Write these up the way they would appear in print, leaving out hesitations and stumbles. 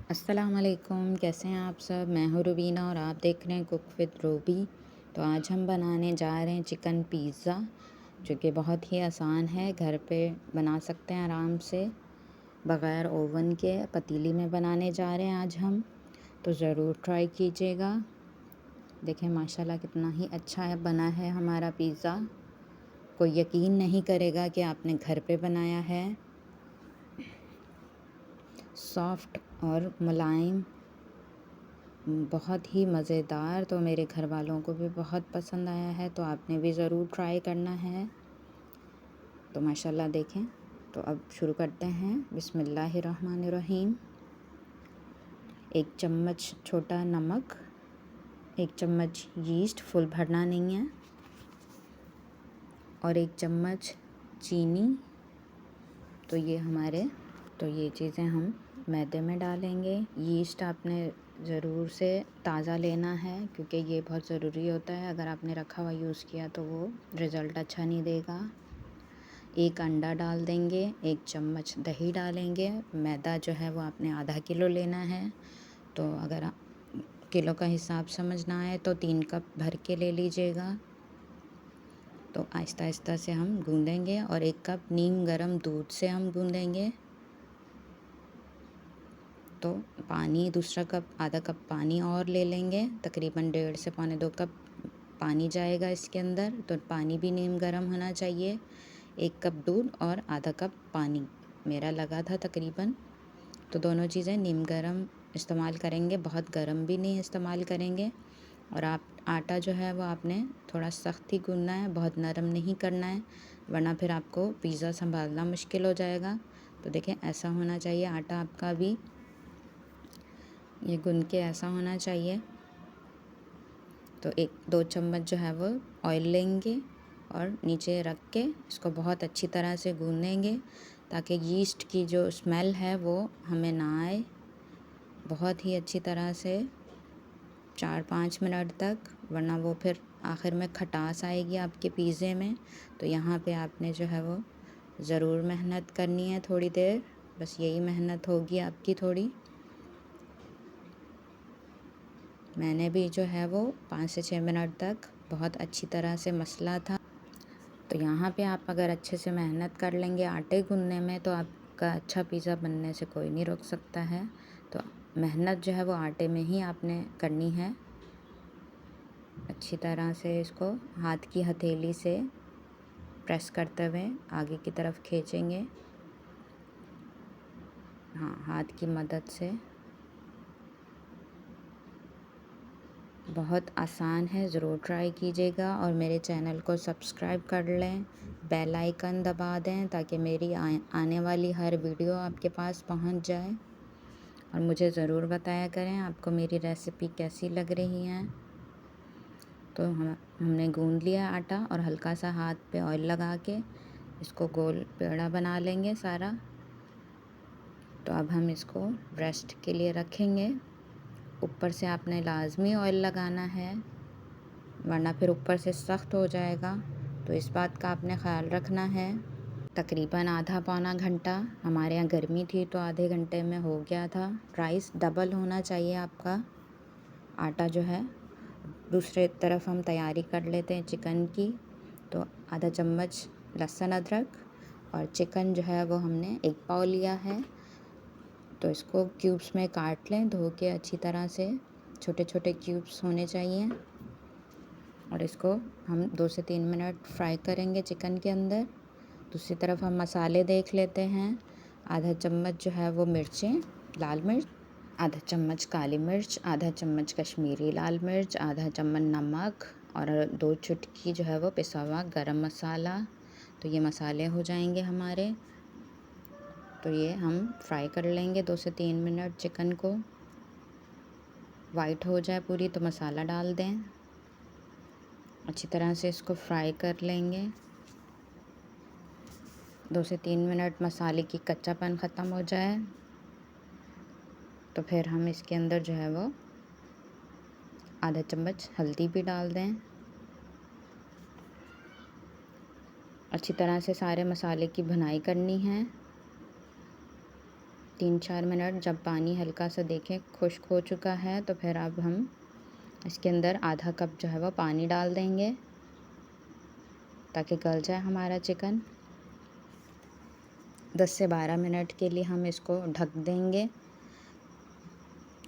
अस्सलाम वालेकुम, कैसे हैं आप सब। मैं हूँ रुबीना और आप देख रहे हैं कुक विद रूबी। तो आज हम बनाने जा रहे हैं चिकन पिज़्ज़ा, जो कि बहुत ही आसान है, घर पे बना सकते हैं आराम से बग़ैर ओवन के। पतीली में बनाने जा रहे हैं आज हम, तो ज़रूर ट्राई कीजिएगा। देखें माशाल्लाह कितना ही अच्छा है बना है हमारा पिज़्ज़ा। कोई यकीन नहीं करेगा कि आपने घर पे बनाया है। सॉफ्ट और मुलायम, बहुत ही मज़ेदार। तो मेरे घर वालों को भी बहुत पसंद आया है, तो आपने भी ज़रूर ट्राई करना है। तो माशाल्लाह देखें। तो अब शुरू करते हैं। बिस्मिल्लाहिर्रहमानिर्रहीम। 1 चम्मच छोटा नमक, 1 चम्मच यीस्ट, फुल भरना नहीं है, और 1 चम्मच चीनी। तो ये चीज़ें हम मैदे में डालेंगे। यीस्ट आपने ज़रूर से ताज़ा लेना है, क्योंकि ये बहुत ज़रूरी होता है। अगर आपने रखा हुआ यूज़ किया तो वो रिज़ल्ट अच्छा नहीं देगा। 1 अंडा डाल देंगे, 1 चम्मच दही डालेंगे। मैदा जो है वो आपने आधा किलो लेना है। तो अगर किलो का हिसाब समझना है तो 3 कप भर के ले लीजिएगा। तो आहिस्ता आहिस्ता से हम गूँदेंगे, और 1 कप नीम गर्म दूध से हम गूँदेंगे। तो पानी दूसरा कप, आधा कप पानी और ले लेंगे। तकरीबन 1.5 से पौने 2 कप पानी जाएगा इसके अंदर। तो पानी भी नीम गर्म होना चाहिए। 1 कप दूध और आधा कप पानी मेरा लगा था तकरीबन। तो दोनों चीज़ें नीम गर्म इस्तेमाल करेंगे, बहुत गर्म भी नहीं इस्तेमाल करेंगे। और आटा जो है वो आपने थोड़ा सख्त ही गूँधना है, बहुत नरम नहीं करना है, वरना फिर आपको पिज़्ज़ा संभालना मुश्किल हो जाएगा। तो देखें ऐसा होना चाहिए आटा आपका भी, ये गूँध के ऐसा होना चाहिए। तो 1-2 चम्मच जो है वो ऑयल लेंगे और नीचे रख के इसको बहुत अच्छी तरह से गूँधेंगे, ताकि यीस्ट की जो स्मेल है वो हमें ना आए। बहुत ही अच्छी तरह से 4-5 मिनट तक, वरना वो फिर आखिर में खटास आएगी आपके पिज़्ज़े में। तो यहाँ पे आपने जो है वो ज़रूर मेहनत करनी है थोड़ी देर, बस यही मेहनत होगी आपकी थोड़ी। मैंने भी जो है वो 5 से 6 मिनट तक बहुत अच्छी तरह से मसला था। तो यहाँ पे आप अगर अच्छे से मेहनत कर लेंगे आटे गूँधने में, तो आपका अच्छा पिज़्ज़ा बनने से कोई नहीं रोक सकता है। तो मेहनत जो है वो आटे में ही आपने करनी है। अच्छी तरह से इसको हाथ की हथेली से प्रेस करते हुए आगे की तरफ खींचेंगे। हाँ, हाथ की मदद से। बहुत आसान है, ज़रूर ट्राई कीजिएगा। और मेरे चैनल को सब्सक्राइब कर लें, बेल आइकन दबा दें, ताकि मेरी आने वाली हर वीडियो आपके पास पहुंच जाए। और मुझे ज़रूर बताया करें आपको मेरी रेसिपी कैसी लग रही है। तो हमने गूँध लिया आटा, और हल्का सा हाथ पे ऑयल लगा के इसको गोल पेड़ा बना लेंगे सारा। तो अब हम इसको रेस्ट के लिए रखेंगे। ऊपर से आपने लाजमी ऑयल लगाना है, वरना फिर ऊपर से सख्त हो जाएगा। तो इस बात का आपने ख्याल रखना है। तकरीबन आधा पौना घंटा, हमारे यहाँ गर्मी थी तो आधे घंटे में हो गया था। राइस डबल होना चाहिए आपका आटा जो है। दूसरे तरफ हम तैयारी कर लेते हैं चिकन की। तो आधा चम्मच लहसुन अदरक, और चिकन जो है वो हमने 1 पाव लिया है। तो इसको क्यूब्स में काट लें, धो के अच्छी तरह से, छोटे छोटे क्यूब्स होने चाहिए। और इसको हम 2 से 3 मिनट फ्राई करेंगे चिकन के अंदर। दूसरी तरफ हम मसाले देख लेते हैं। आधा चम्मच जो है वो मिर्चें, लाल मिर्च, आधा चम्मच काली मिर्च, आधा चम्मच कश्मीरी लाल मिर्च, आधा चम्मच नमक, और 2 चुटकी जो है वो पिसा हुआ गरम मसाला। तो ये मसाले हो जाएंगे हमारे। तो ये हम फ्राई कर लेंगे 2 से 3 मिनट चिकन को। वाइट हो जाए पूरी तो मसाला डाल दें। अच्छी तरह से इसको फ्राई कर लेंगे। 2 से 3 मिनट मसाले की कच्चापन ख़त्म हो जाए तो फिर हम इसके अंदर जो है वो आधा चम्मच हल्दी भी डाल दें। अच्छी तरह से सारे मसाले की भुनाई करनी है। 3-4 मिनट जब पानी हल्का सा देखें खुश्क हो चुका है तो फिर अब हम इसके अंदर आधा कप जो है वो पानी डाल देंगे ताकि गल जाए हमारा चिकन। 10 से 12 मिनट के लिए हम इसको ढक देंगे।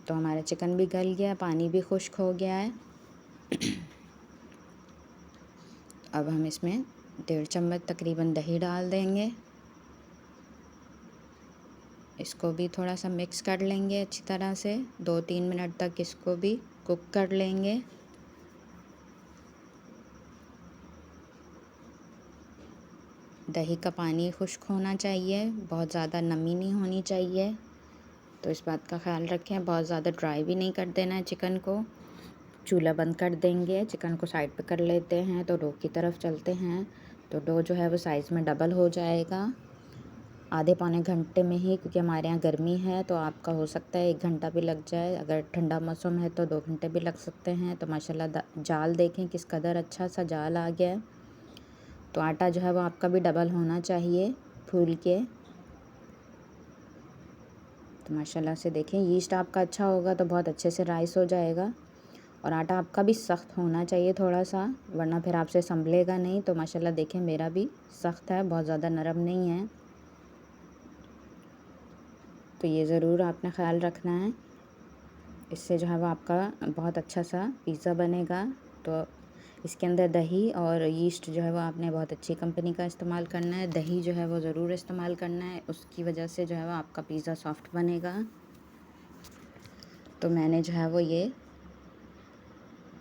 तो हमारा चिकन भी गल गया, पानी भी खुश्क हो गया है। अब हम इसमें 1.5 चम्मच तकरीबन दही डाल देंगे। इसको भी थोड़ा सा मिक्स कर लेंगे अच्छी तरह से। 2-3 मिनट तक इसको भी कुक कर लेंगे। दही का पानी खुश्क होना चाहिए, बहुत ज़्यादा नमी नहीं होनी चाहिए। तो इस बात का ख्याल रखें, बहुत ज़्यादा ड्राई भी नहीं कर देना है चिकन को। चूल्हा बंद कर देंगे, चिकन को साइड पे कर लेते हैं। तो डो की तरफ चलते हैं। तो डो जो है वो साइज़ में डबल हो जाएगा आधे पौने घंटे में ही, क्योंकि हमारे यहाँ गर्मी है तो आपका हो सकता है 1 घंटा भी लग जाए। अगर ठंडा मौसम है तो 2 घंटे भी लग सकते हैं। तो माशाल्लाह जाल देखें किस कदर अच्छा सा जाल आ गया है। तो आटा जो है वो आपका भी डबल होना चाहिए फूल के। तो माशाल्लाह से देखें, यीस्ट आपका अच्छा होगा तो बहुत अच्छे से राइस हो जाएगा। और आटा आपका भी सख्त होना चाहिए थोड़ा सा, वरना फिर आपसे संभलेगा नहीं। तो माशाल्लाह देखें मेरा भी सख्त है, बहुत ज़्यादा नरम नहीं है। तो ये ज़रूर आपने ख्याल रखना है, इससे जो है वो आपका बहुत अच्छा सा पिज़्ज़ा बनेगा। तो इसके अंदर दही और यीस्ट जो है वो आपने बहुत अच्छी कंपनी का इस्तेमाल करना है। दही जो है वो ज़रूर इस्तेमाल करना है, उसकी वजह से जो है वो आपका पिज़्ज़ा सॉफ्ट बनेगा। तो मैंने जो है वो ये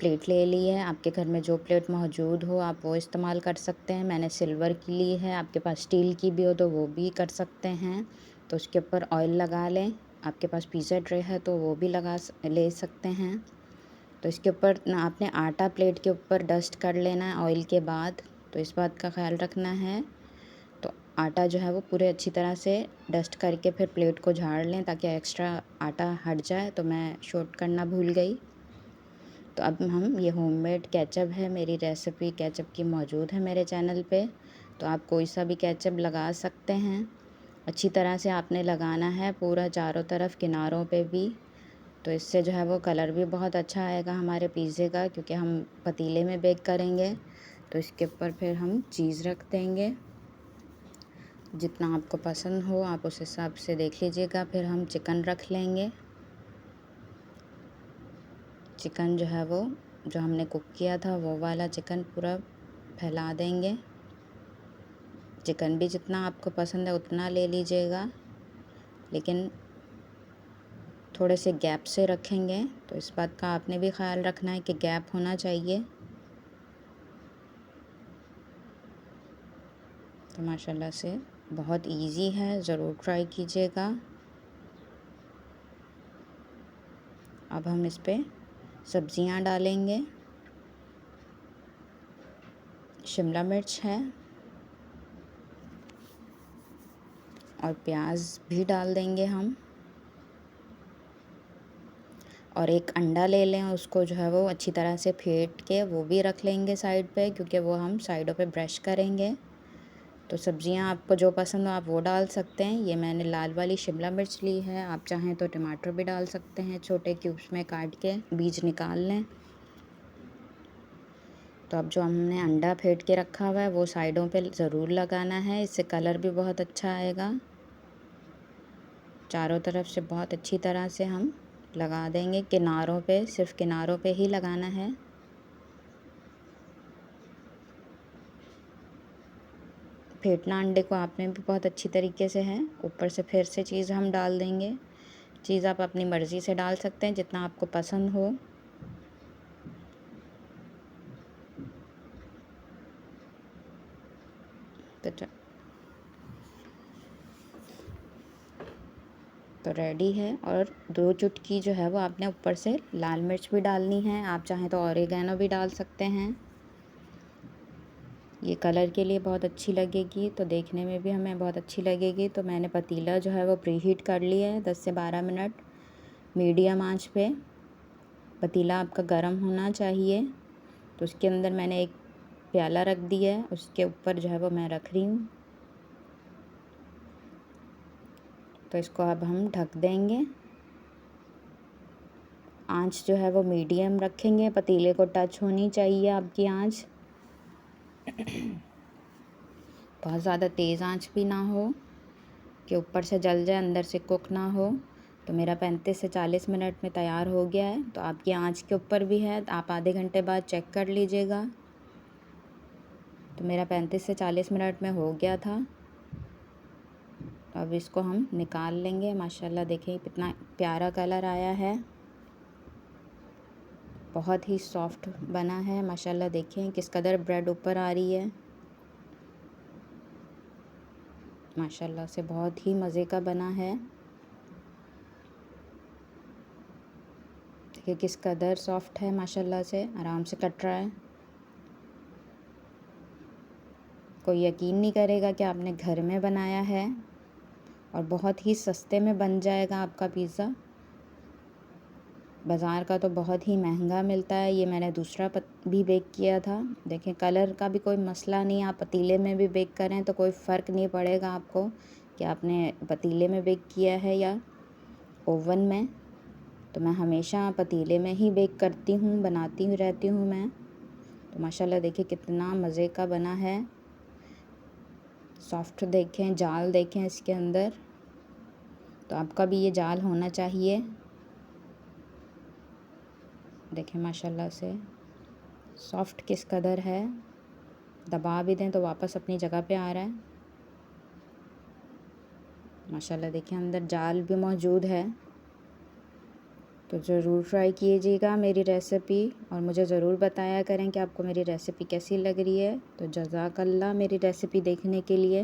प्लेट ले ली है। आपके घर में जो प्लेट मौजूद हो आप वो इस्तेमाल कर सकते हैं। मैंने सिल्वर की ली है, आपके पास स्टील की भी हो तो वो भी कर सकते हैं। तो उसके ऊपर ऑयल लगा लें। आपके पास पिज़्ज़ा ट्रे है तो वो भी ले सकते हैं। तो इसके ऊपर ना आपने आटा प्लेट के ऊपर डस्ट कर लेना है ऑयल के बाद। तो इस बात का ख्याल रखना है। तो आटा जो है वो पूरे अच्छी तरह से डस्ट करके फिर प्लेट को झाड़ लें ताकि एक्स्ट्रा आटा हट जाए। तो मैं शूट करना भूल गई। तो अब हम ये होममेड केचप है, मेरी रेसिपी केचप की मौजूद है मेरे चैनल पे। तो आप कोई सा भी केचप लगा सकते हैं। अच्छी तरह से आपने लगाना है पूरा चारों तरफ किनारों पे भी। तो इससे जो है वो कलर भी बहुत अच्छा आएगा हमारे पिज़्ज़े का, क्योंकि हम पतीले में बेक करेंगे। तो इसके ऊपर फिर हम चीज़ रख देंगे, जितना आपको पसंद हो आप उस हिसाब से देख लीजिएगा। फिर हम चिकन रख लेंगे। चिकन जो है वो जो हमने कुक किया था वो वाला चिकन पूरा फैला देंगे। चिकन भी जितना आपको पसंद है उतना ले लीजिएगा, लेकिन थोड़े से गैप से रखेंगे। तो इस बात का आपने भी ख्याल रखना है कि गैप होना चाहिए। तो माशाल्लाह से बहुत इजी है, ज़रूर ट्राई कीजिएगा। अब हम इस पे सब्जियां डालेंगे। शिमला मिर्च है और प्याज भी डाल देंगे हम। और एक अंडा ले लें, उसको जो है वो अच्छी तरह से फेंट के वो भी रख लेंगे साइड पे, क्योंकि वो हम साइडों पे ब्रश करेंगे। तो सब्जियां आपको जो पसंद हो आप वो डाल सकते हैं। ये मैंने लाल वाली शिमला मिर्च ली है, आप चाहें तो टमाटर भी डाल सकते हैं, छोटे क्यूब्स में काट के बीज निकाल लें। तो अब जो हमने अंडा फेंट के रखा हुआ है वो साइडों पे ज़रूर लगाना है, इससे कलर भी बहुत अच्छा आएगा। चारों तरफ से बहुत अच्छी तरह से हम लगा देंगे, किनारों पे, सिर्फ किनारों पे ही लगाना है। फेंटना अंडे को आपने भी बहुत अच्छी तरीके से है। ऊपर से फिर से चीज़ हम डाल देंगे। चीज़ आप अपनी मर्ज़ी से डाल सकते हैं, जितना आपको पसंद हो। तो रेडी है। और 2 चुटकी जो है वो आपने ऊपर से लाल मिर्च भी डालनी है, आप चाहें तो ऑरिगेनो भी डाल सकते हैं। ये कलर के लिए बहुत अच्छी लगेगी, तो देखने में भी हमें बहुत अच्छी लगेगी। तो मैंने पतीला जो है वो प्री हीट कर लिया है 10 से 12 मिनट मीडियम आंच पे। पतीला आपका गर्म होना चाहिए। तो उसके अंदर मैंने एक प्याला रख दिया है, उसके ऊपर जो है वो मैं रख रही हूँ। तो इसको अब हम ढक देंगे। आंच जो है वो मीडियम रखेंगे, पतीले को टच होनी चाहिए आपकी आंच। बहुत ज़्यादा तेज़ आंच भी ना हो कि ऊपर से जल जाए, अंदर से कुक ना हो। तो मेरा 35 से 40 मिनट में तैयार हो गया है। तो आपकी आंच के ऊपर भी है, आप आधे घंटे बाद चेक कर लीजिएगा। तो मेरा 35 से 40 मिनट में हो गया था। तो अब इसको हम निकाल लेंगे। माशाल्लाह देखिए कितना प्यारा कलर आया है, बहुत ही सॉफ्ट बना है। माशाल्लाह देखें किस कदर ब्रेड ऊपर आ रही है। माशाल्लाह से बहुत ही मज़े का बना है। देखिए किस कदर सॉफ्ट है, माशाल्लाह से आराम से कट रहा है। कोई यकीन नहीं करेगा कि आपने घर में बनाया है, और बहुत ही सस्ते में बन जाएगा आपका पिज़्ज़ा। बाज़ार का तो बहुत ही महंगा मिलता है। ये मैंने दूसरा भी बेक किया था। देखें कलर का भी कोई मसला नहीं, आप पतीले में भी बेक करें तो कोई फ़र्क नहीं पड़ेगा आपको कि आपने पतीले में बेक किया है या ओवन में। तो मैं हमेशा पतीले में ही बेक करती हूँ, बनाती हुई रहती हूँ मैं। तो माशाल्लाह देखिए कितना मज़े का बना है। सॉफ्ट देखें, जाल देखें इसके अंदर। तो आपका भी ये जाल होना चाहिए। देखें माशाल्लाह से सॉफ्ट किस कदर है, दबा भी दें तो वापस अपनी जगह पे आ रहा है। माशाल्लाह देखिए अंदर जाल भी मौजूद है। तो ज़रूर ट्राई कीजिएगा मेरी रेसिपी, और मुझे ज़रूर बताया करें कि आपको मेरी रेसिपी कैसी लग रही है। तो जज़ाकल्लाह मेरी रेसिपी देखने के लिए।